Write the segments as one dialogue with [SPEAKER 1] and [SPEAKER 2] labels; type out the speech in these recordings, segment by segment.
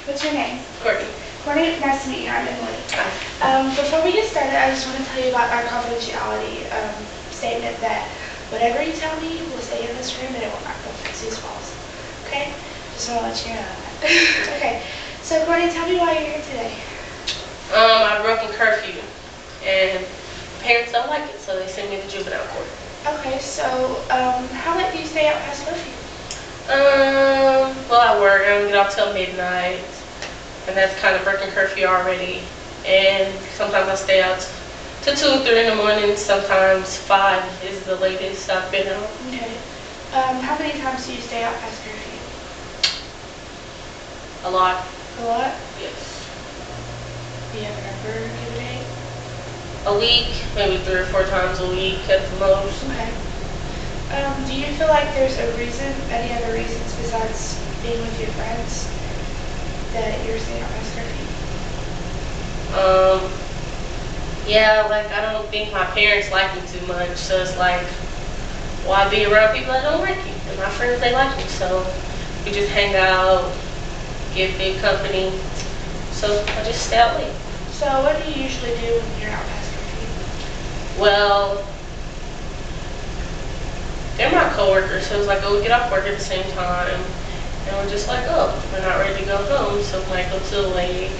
[SPEAKER 1] What's your name?
[SPEAKER 2] Courtney.
[SPEAKER 1] Courtney, nice to meet you. I'm Emily.
[SPEAKER 2] Hi.
[SPEAKER 1] Before we get started, I just want to tell you about our confidentiality statement that whatever you tell me will stay in this room and it will not go fix these walls. Okay? Just want to let you know that. Okay. So, Courtney, tell me why you're here today.
[SPEAKER 2] I broke in curfew, and parents don't like it, so they send me to juvenile court.
[SPEAKER 1] Okay, so how late do you stay out past curfew?
[SPEAKER 2] Well, I work. I don't get off till midnight, and that's kind of breaking curfew already. And sometimes I stay out to 2 or 3 in the morning. Sometimes 5 is the latest I've been out.
[SPEAKER 1] Okay. How many times do you stay out past curfew?
[SPEAKER 2] A lot.
[SPEAKER 1] A lot?
[SPEAKER 2] Yes.
[SPEAKER 1] Do you have a number give a date?
[SPEAKER 2] A week, maybe 3 or 4 times a week at the most.
[SPEAKER 1] Okay. Do you feel like there's any other reasons besides being with your friends that you're staying out past curfew?
[SPEAKER 2] Yeah, like I don't think my parents like me too much, so it's like, why be around people that don't like you? And my friends, they like me, so we just hang out, get good company, so I just stay out late.
[SPEAKER 1] So what do you usually do when you're out past curfew?
[SPEAKER 2] Well, they're my coworkers, so it's like, oh, we get off work at the same time, and we're just like, oh, we're not ready to go home, so we might go to the lake,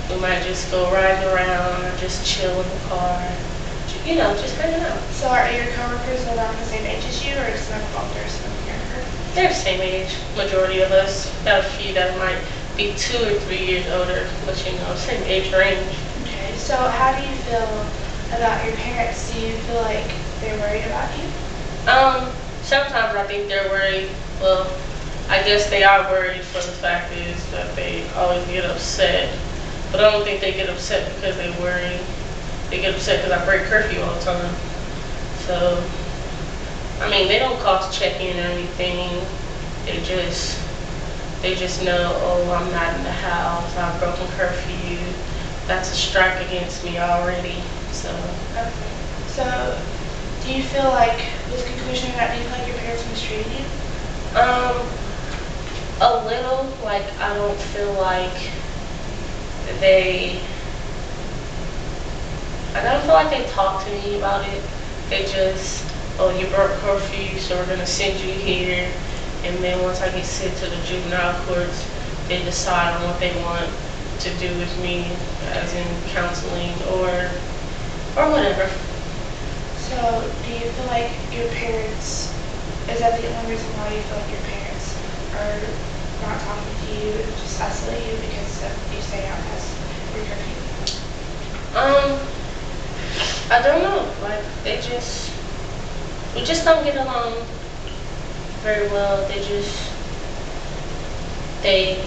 [SPEAKER 2] we might just go riding around, or just chill in the car, you know, just hanging out.
[SPEAKER 1] So are your coworkers around the same age as you, or some of them older, some of them younger?
[SPEAKER 2] They're the same age, majority of us. Got a few that might be 2 or 3 years older, but you know, same age range.
[SPEAKER 1] Okay, so how do you feel about your parents? Do you feel like they're worried about you?
[SPEAKER 2] Sometimes I think they're worried. Well, I guess they are worried for the fact is that they always get upset. But I don't think they get upset because they worry. They get upset because I break curfew all the time. So, I mean, they don't call to check in or anything. They just know, oh, I'm not in the house, I've broken curfew. That's a strike against me already. So.
[SPEAKER 1] Okay. So, do you feel like, with conclusion of that, do you feel like your parents mistreated you?
[SPEAKER 2] A little. Like, I don't feel like I don't feel like they talk to me about it. They just, oh, you broke curfew, so we're gonna send you here. And then once I get sent to the juvenile courts, they decide on what they want to do with me, as in counseling or whatever.
[SPEAKER 1] So, do you feel like your parents, is that the only reason why you feel like your parents are not talking to you and just isolate you because you stay out past your curfew?
[SPEAKER 2] I don't know. Like, we just don't get along very well. They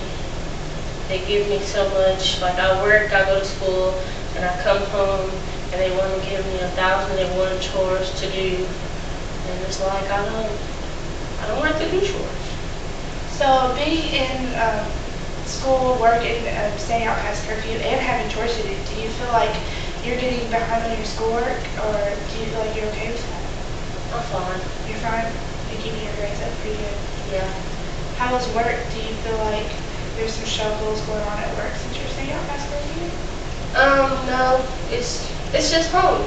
[SPEAKER 2] give me so much. Like, I work, I go to school, and I come home, and they want to give me 1,001 chores to do, and it's like I don't like to do chores.
[SPEAKER 1] So being in school, work, and staying out past curfew, and having chores to do you feel like you're getting behind on your schoolwork, or do you feel like you're okay with that?
[SPEAKER 2] I'm fine.
[SPEAKER 1] You're fine? You're keeping your grades up pretty good?
[SPEAKER 2] Yeah.
[SPEAKER 1] How is work? Do you feel like there's some struggles going on at work since you're staying out past curfew?
[SPEAKER 2] No, it's just home.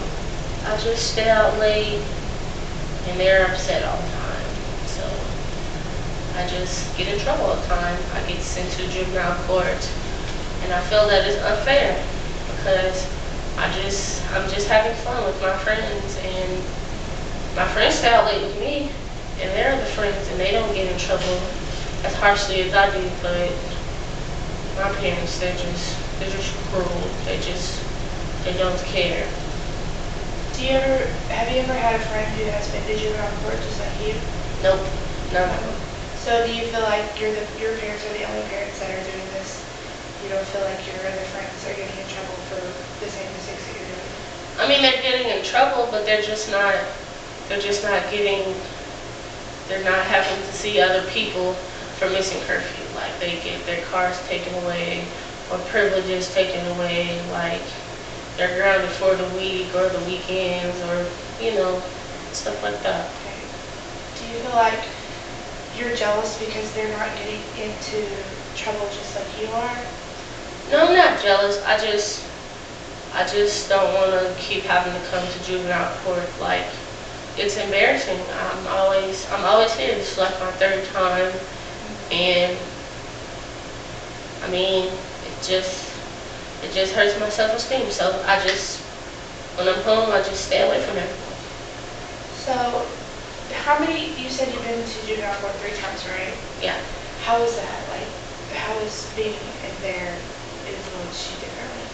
[SPEAKER 2] I just stay out late, and they're upset all the time. So I just get in trouble all the time. I get sent to juvenile court, and I feel that it's unfair because I'm just having fun with my friends, and my friends stay out late with me, and they're the friends, and they don't get in trouble as harshly as I do. But my parents, they're just cruel. They don't care.
[SPEAKER 1] Have you ever had a friend who has been to juvenile court just like you?
[SPEAKER 2] Nope. No.
[SPEAKER 1] So do you feel like your parents are the only parents that are doing this? You don't feel like your other friends are getting in trouble for the same mistakes that you're doing?
[SPEAKER 2] I mean, they're getting in trouble, but they're not having to see other people for missing curfew. Like, they get their cars taken away or privileges taken away, like they're grounded for the week or the weekends, or, you know, stuff like that.
[SPEAKER 1] Okay. Do you feel like you're jealous because they're not getting into trouble just like you are?
[SPEAKER 2] No, I'm not jealous. I just don't want to keep having to come to juvenile court. Like, it's embarrassing. I'm always here. This is like my third time, and I mean, it just hurts my self-esteem. So when I'm home, I just stay away from everyone.
[SPEAKER 1] So, how many, you said you've been to juvenile court 3 times, right?
[SPEAKER 2] Yeah.
[SPEAKER 1] How is that? Like, how is being in there influenced you differently?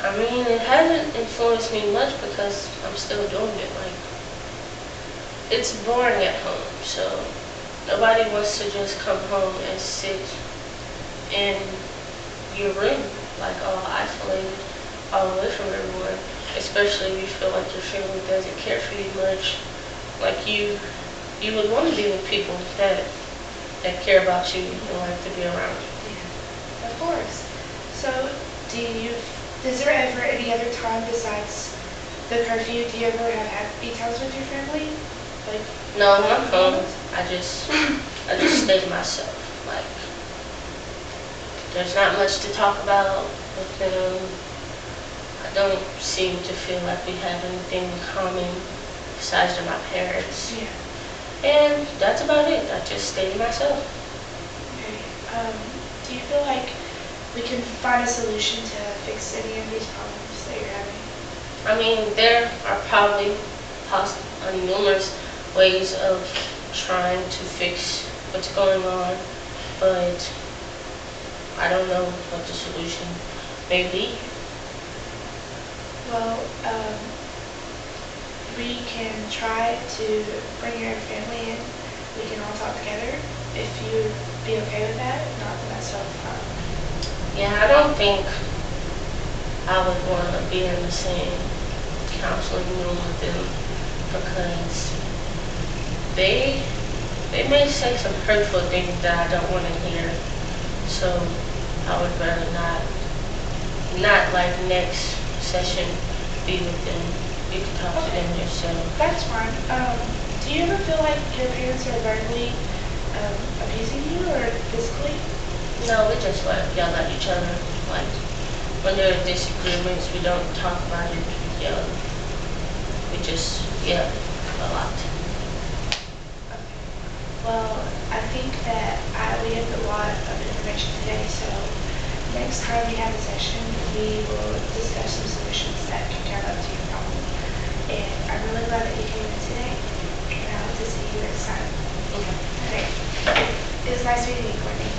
[SPEAKER 2] I mean, it hasn't influenced me much because I'm still doing it. Like, it's boring at home, so nobody wants to just come home and sit in your room, like all isolated, all away from everyone. Especially if you feel like your family doesn't care for you much. Like you would want to be with people that care about you and like to be around you.
[SPEAKER 1] Yeah, of course. So, is there ever any other time besides the curfew? Do you ever have happy times with your family? Like,
[SPEAKER 2] no, when I'm home, I just stay to myself. Like, there's not much to talk about with them. I don't seem to feel like we have anything in common besides to my parents.
[SPEAKER 1] Yeah.
[SPEAKER 2] And that's about it. I just stay to myself.
[SPEAKER 1] Okay. Do you feel like we can find a solution to fix any of these problems that you're having?
[SPEAKER 2] I mean, there are probably numerous ways of trying to fix what's going on, but I don't know what the solution may be.
[SPEAKER 1] Well, we can try to bring your family in. We can all talk together. If you'd be okay with that, if not, then that's totally fine.
[SPEAKER 2] Yeah, I don't think I would want to be in the same counseling room with them because they may say some hurtful things that I don't want to hear. So I would rather not like next session be with them. You can talk to them yourself.
[SPEAKER 1] That's fine. Do you ever feel like your parents are verbally abusing you or physically?
[SPEAKER 2] No, we just like yell at each other. Like when there are disagreements, we don't talk about it. We yell. We just yell a lot.
[SPEAKER 1] Okay. Well, I think that we have a lot of information today, so next time we have a session, we will discuss some solutions that can turn up to your problem. And I'm really glad that you came in today, and I hope to see you next time.
[SPEAKER 2] Okay.
[SPEAKER 1] Okay. It was nice meeting you, Courtney.